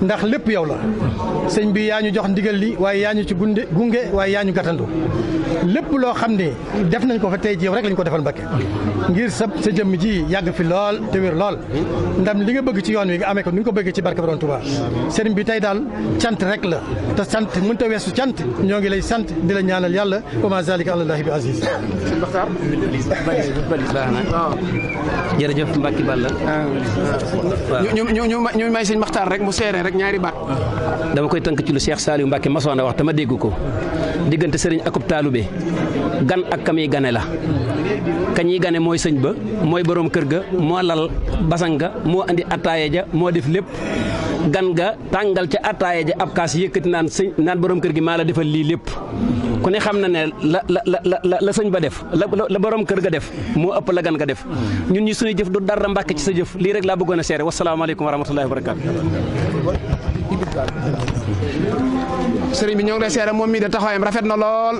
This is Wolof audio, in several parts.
ndax lépp yow la sëñ bi yaa ñu jox ndigal li waaye yaa ñu ci gunge waaye yaa ñu gàttandu lépp loo xam ne def nañ ko fa tey ji yow rek lañ ko defal Mbakke ngir sa jëmm ji yàgg fi lool te wér lool ndam li nga bëgg ci yoon wi nga amee ko ni nga ko bëggee ci barke Borom Touba sëriñ bi tey daal cant rek la te sant mënut a weesu cant ñoo ngi lay sant di la ñaanal yàlla wa ma zalika alallahi bi aziz. jërëjëf Mbacke Balla. ñu may sëñ Maxtaar rek mu seere rek ñaari baat. dama koy tënk ci lu Cheikh Saliou Mbacke masoon a wax te ma dégg ko diggante sëriñ akub taalube gan ak kamiy gane la kañiy gane mooy sëñ ba mooy borom kër ga moo lal basang ga moo andi attaaya ja moo def lépp gan ga tàngal ca attaaya ja ab kaas yëkkati naan borom kër gi maa la defal lii lépp ku ne xam na ne la sëñ ba def la borom kër ga def moo ëpp la gan ga def ñun ñi suñu jëf du dara Mbàkke ci sa jëf lii rek laa bëggoon a seere wasalaamaaleykum wa rahmatullahi wa barakaatu. sëriñ bi ñoo ngi lay seere moom mii de taxawaayam rafet na lool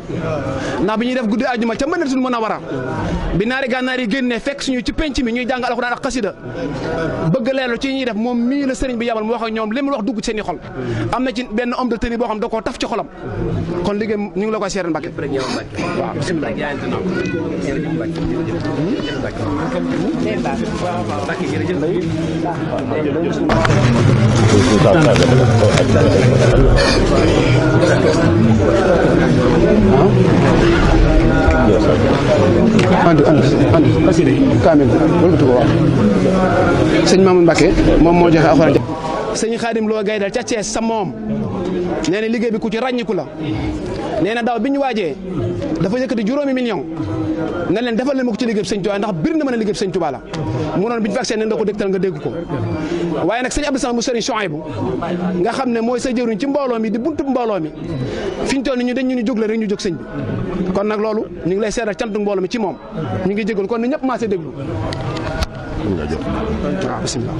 ndax bi ñuy def guddi àjjuma ca Madinatul Munawwara bi naari gànnaar yi génnee fekk suñu ci penc mi ñuy jàng alxuraan ak xasida bëgg leelu ci ñuy def moom mii la sëriñ bi yabal mu wax ak ñoom li mu wax dugg seen i xol am na ci benn homme de tenue boo xam da koo taf ci xolam kon liggéey ñu ngi la koy seere Mbàkke waaw bismillah andi xasida kaamil wala ko wax sëñ Mamadou Mbacke moom moo joxe alxuraan sëñ Xaadim Lo Gaydal ca Thiès sa moom nee na liggéey bi ku ci ràññiku la nee na daaw bi ñu waajee dafa yëkkati juróomi million ne leen defal leen ma ko ci liggéey bi sëñ Touba ndax bir na mën a liggéey bi sëñ Touba la mu noon bi ñu vaccin ne da ko dégtal nga dégg ko waaye nag sëñ Abdou Samad mu sëriñ Chouaïbou nga xam ne mooy sa jëruñ ci mbooloo mi di buntu mbooloo mi fi ñu toll ñu dañ ñu jóg la rek ñu jóg sëñ bi kon nag loolu ñu ngi lay seetal cantu mbooloo mi ci moom ñu ngi jégal kon ni ñëpp maa see déglu waaw bismillah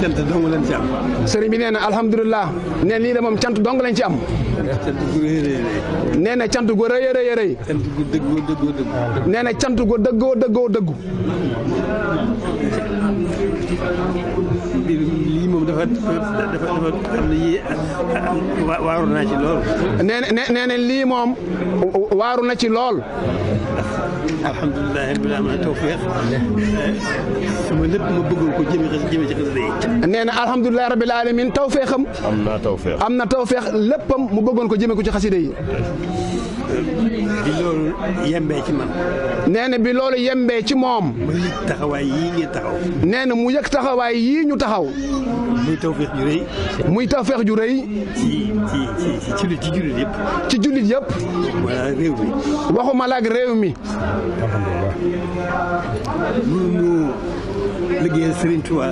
cant dong lañ ci am. sëriñ bi nee na alhamdulilah nee lii de moom cant dong lañ ci am. nee na cant gu rëy a rëy a rëy. cant gu dëggoo dëggoo dëggu. nee na cant gu dëggoo dëggoo dëggu. lii moom dafa xam ne yii waaru naa ci lool. nee na lii moom waaru na ci lool. alhamdulilah rabbil alamin tawfiq sama lépp ma bëggoon ko jëme ci xasida yi. nee na alhamdulilah rabbil alamin tawfiqam. am na tawfiq léppam mu bëggoon ko jëme ko ci xasida yi. bi loolu yembee ci man. nee na bi loolu yembee ci moom. mu yëg taxawaay yii ngeen taxaw. nee na mu yëg taxawaay yii ñu taxaw. muy tawfeex ju rëy. muy tawfeex ju rëy. ci jullit yëpp. ci jullit yëpp. wala réew mi. waxuma la ak réew mi. mënuñu liggéeyal Serigne Touba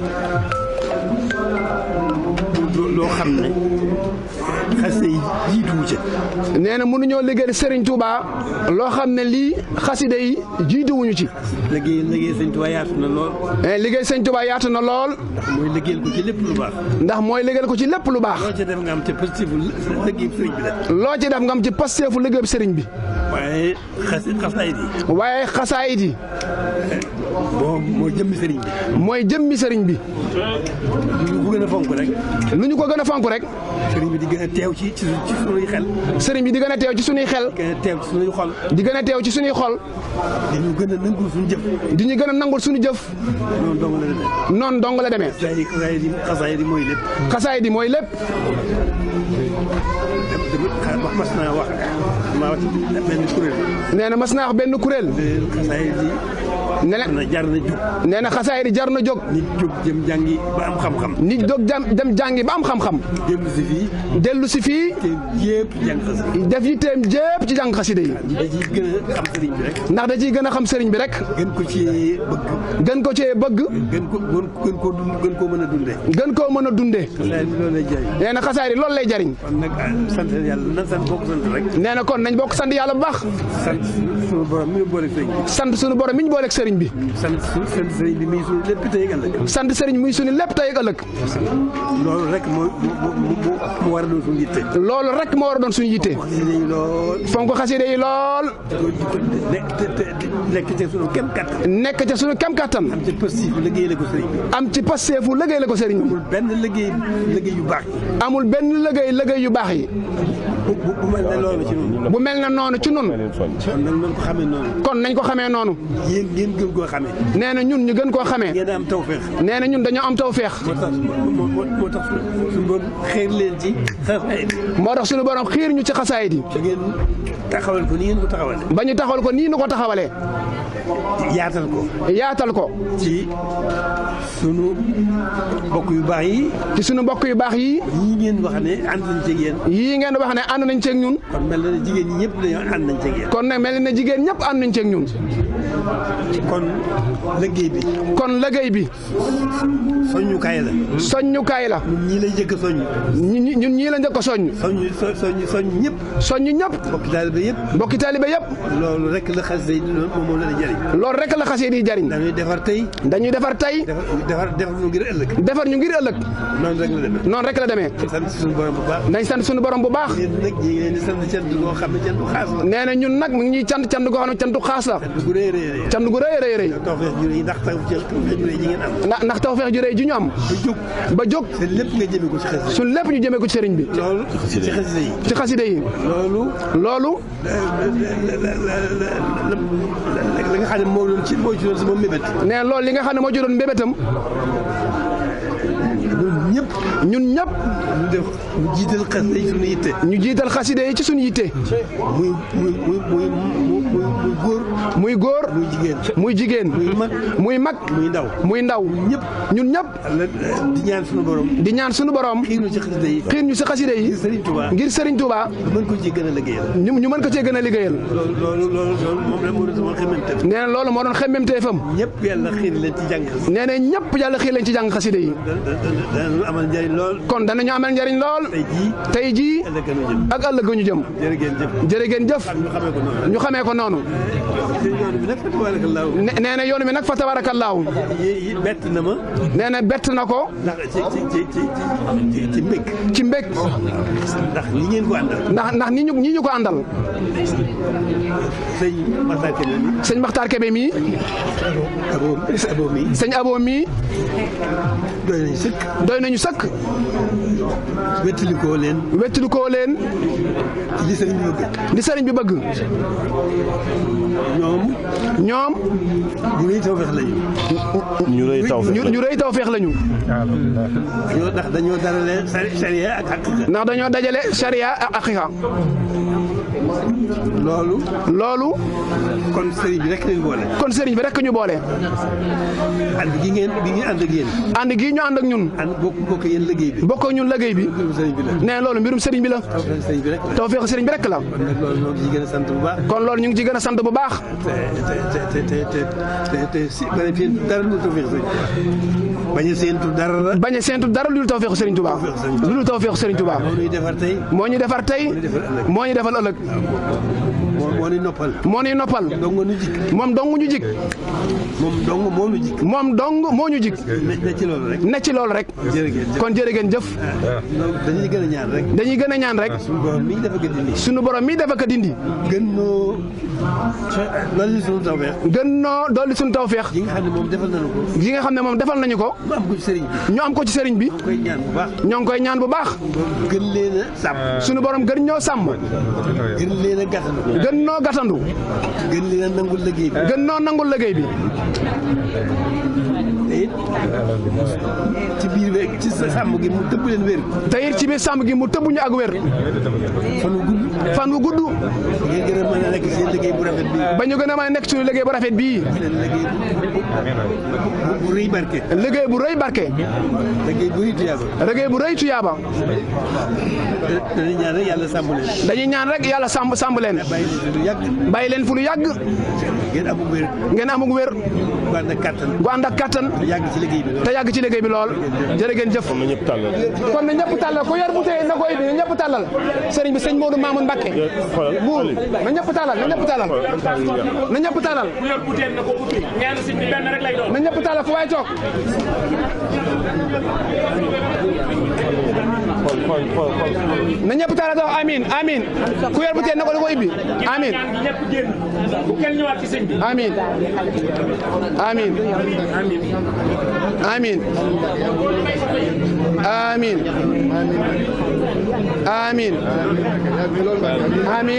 loo xam ne xasida yi jiituwu ca. nee na mënuñoo liggéeyal Serigne Touba loo xam ne lii xasida yi jiituwuñu ci. liggéey Serigne Touba yaatu na lool. liggéey Serigne Touba yaatu na lool. mooy liggéeyal ko ci lépp lu baax. ndax mooy liggéeyal ko ci lépp lu baax. loo ci def nga am ci pasteefu liggéeyu Serigne bi la. loo ci def nga am ci pasteefu liggéeyu Serigne bi. waaye xasaayid yi. waaye xasaayid yi. mooy jëmmi Serigne bi. mooy jëmmi Serigne bi. lu ñu ko gën a fonk rek. lu ñu ko gën a fonk rek. Serigne bi di gën a teew ci sunuy xel. Serigne bi di gën a teew ci sunuy xel. di gën a teew ci sunuy xol. di gën a teew ci sunuy xol. di ñu gën a nangul suñu jëf. di ñu gën a nangul suñu jëf. noonu dong la demee. noonu dong la demee. xasaayid yi mooy lépp. xasaayid yi mooy lépp. mas naa wax benn kuréel. nee na mas naa wax benn kuréel. xasaayid yi. jar na jóg. nee na xasaayid yi jar na jóg. nit jóg jëm jàngi ba am xam-xam. nit jóg dem jàngi ba am xam-xam. dellu si fii. dellu si fii. te yëpp jàng xasida. def yitteem jépp ci jàng xasida yi. da ciy gën a xam sëriñ bi rek. ndax da ciy gën a xam sëriñ bi rek. gën ko cee bëgg. gën ko cee bëgg. gën koo mën a dundee. gën koo mën a dundee. xasaayid bi loolu lay jariñ. nee na xasaayid yi loolu lay jariñ. kon nag sant yàlla nan sant bokk sant rek. nee na kon nañ bokk sant yàlla bu baax. sant sunu borom mi ñu booleeg sëriñ bi. sant sunu borom mi ñu booleeg sëriñ sëriñ bi. sant sëriñ bi muy suñu lépp tey ak ëllëg. sant sëriñ muy suñu lépp tey ak ëllëg. loolu rek moo war a doon suñu yitte. loolu rek moo war a doon suñu yitte. fonk xasida yi lool. nekk ca suñu kem kattan. nekk ca suñu kem kattan. am ci pasteefu liggéey la ko sëriñ bi. am ci pasteefu liggéey la ko sëriñ bi. amul benn liggéey yu baax yi. amul benn liggéey yu baax yi. bu mel ne loolu ci ñun. bu mel ne noonu ci ñun. kon nañ ko xamee noonu. yéen ngeen gën koo xamee. nee na ñun ñu gën koo xamee. ngeen am tawfeex. nee na ñun dañoo am tawfeex. moo tax suñu borom xiir leen ci xasaayid. moo tax suñu borom xiir ñu ci xasaayid yi. ngeen taxawal ko ni ngeen ko taxawalee. ba ñu taxawal ko nii nu ko taxawalee. yaatal ko. ci sunu mbokk yu baax yi. ci sunu mbokk yu baax yi. yii ngeen wax ne ànd nañ ci ak yéen. yii ngeen wax ne ànd nañ ci ak ñun. kon mel na ne jigéen ñi ñëpp dañoo ànd nañ ci ak yéen. kon nag mel na jigéen ñëpp ànd nañ ci ak ñun. kon liggéey bi. kon liggéey bi. soññukaay la. soññukaay la. ñun ñii lay njëkk a soññ. ñun ñii la njëkk a soññ. soññ ñëpp. soññ ñëpp. mbokki taalibe yëpp. mbokki taalibe yëpp. loolu rek la xasida yi moom la jariñ. loolu rek la xasida yi jariñ. dañuy defar tey. defar ñu ngir ëllëg. defar ñu ngir ëllëg. noonu rek la demee. noonu rek la demee. sant suñu borom bu baax. nañ sant suñu borom bu baax. yéen nag ñi ngi leen di sant cant goo xam ne cantu xaas la. nee na ñun nag mu ngi ñuy cant goo xam ne cantu xaas la. cant gu rëy rëy. tawfeex ju rëy ndax tawfeex ju rëy ji ngeen am. ndax tawfeex ju rëy ji ñu am. ba jóg. seen lépp nga jëmee ko ci xasida. suñ lépp ñu jëmee ko ci sëriñ bi. loolu ci xasida yi. ci xasida yi. loolu. li nga xam ne moo ci doon sama mébét. nee loolu li nga xam ne moo ci doon mbébétam. ñun ñëpp. ñu jiital xasida yi suñu yitte. ñu jiital xasida yi ci suñu yitte. muy góor. muy jigéen. muy mag. muy ndaw. ñun ñëpp. di ñaan suñu borom. di ñaan suñu borom. xiir ñu ci xasida yi. xiir ñu ci xasida yi. ngir Serigne Touba. ñu mën ko cee gën a liggéeyal. ñu mën ko cee gën a liggéeyal. loolu moom la moo doon xemmemteef. nee na loolu moo doon xemmemteefam. ñëpp yàlla xiir leen ci jàng. nee na ñëpp yàlla xiir leen ci jàng xasida yi. danañu amal njariñ lool. kon danañu amal njariñ lool. tey jii ak ëllëg ñu jëm. jërë ngeen jëf. ñu xamee ko noonu. nee na yoon bi nag fa tabarakallaahu. bett na ma. nee na bett na ko. ci mbég. ci mbég. ndax ñi ngeen ko àndal. ndax ñi ñu ko àndal. sëñ Maxtaar Kebe mi. sëñ Abo mi. doy nañu sëkk. wettalikoo leen. li sëriñ bi bëgg. ñoom. ñu rëy tawfeex lañu. ñu rëy tawfeex lañu. ndax dañoo darale sariya ak haqiqa. ndax dañoo dajale sariya ak haqiqa. loolu. kon sëriñ bi rek lañu boole. kon sëriñ bi rek ñu boole. ànd gi ngeen ànd ak yéen. ànd gi ñu ànd ak ñun. bokk yéen liggéey bi. bokk ñun liggéey bi. nee loolu mbirum sëriñ bi la. tawfeex sëriñ bi rek la. kon loolu ñu ngi ci gën a sant bu baax. bañ a séentu dara lu dul tawfeexu Serigne Touba. lu dul tawfeexu Serigne Touba. moo ñu defar tey. moo ñu defal ëllëg. moo ñuy noppal. moom dong ñu jik. moom dong moo ñu jik. ne ci loolu rek. kon jërë ngeen jëf. dañuy gën a ñaan rek. suñu borom mi dafa ko dindi. gën noo dolli suñu tawfeex. yi nga xam ne moom defal nañu ko. ñu am ko ci sëriñ bi. ñoo ngi koy ñaan bu baax. gën leen a sàmm. suñu borom gën ñoo sàmm. gën leen a gàttandu. gën noo gàttandu. gën leen a nangul liggéey bi. gën noo nangul liggéey bi. ci biir ci sàmm gi mu tëbb leen wér. te it ci biir sàmm gi mu tëbb ñu ak wér. fan wu gudd. ngeen gën a mën a nekk seen liggéey bu rafet bii. ba ñu gën a mën a nekk suñu liggéey bu rafet bii. bu rëy barke. liggéey bu rëy barke. liggéey bu rëy tuyaaba. liggéey bu rëy tuyaaba. dañuy ñaan rek yàlla sàmm leen. dañuy ñaan rek yàlla sàmm leen. bàyyi leen fu lu yàgg. ngeen amug wér. ngeen amug wér. gu ànd ak kattan. gu ànd ak kattan. te yàgg ci liggéey bi lool jërë ngeen jëf. kon na ñëpp tàllal ku yor bu tey na koy na ñëpp tàllal sëriñ bi sëñ Modou Mamoun Mbacké buur na ñëpp tàllal na ñëpp tàllal na ñëpp tàllal na ñëpp tàllal fu waay toog na ñëpp tàllal doo amin amin ku yor bu tey na ko ibbi amin amin amin amin amin amin amin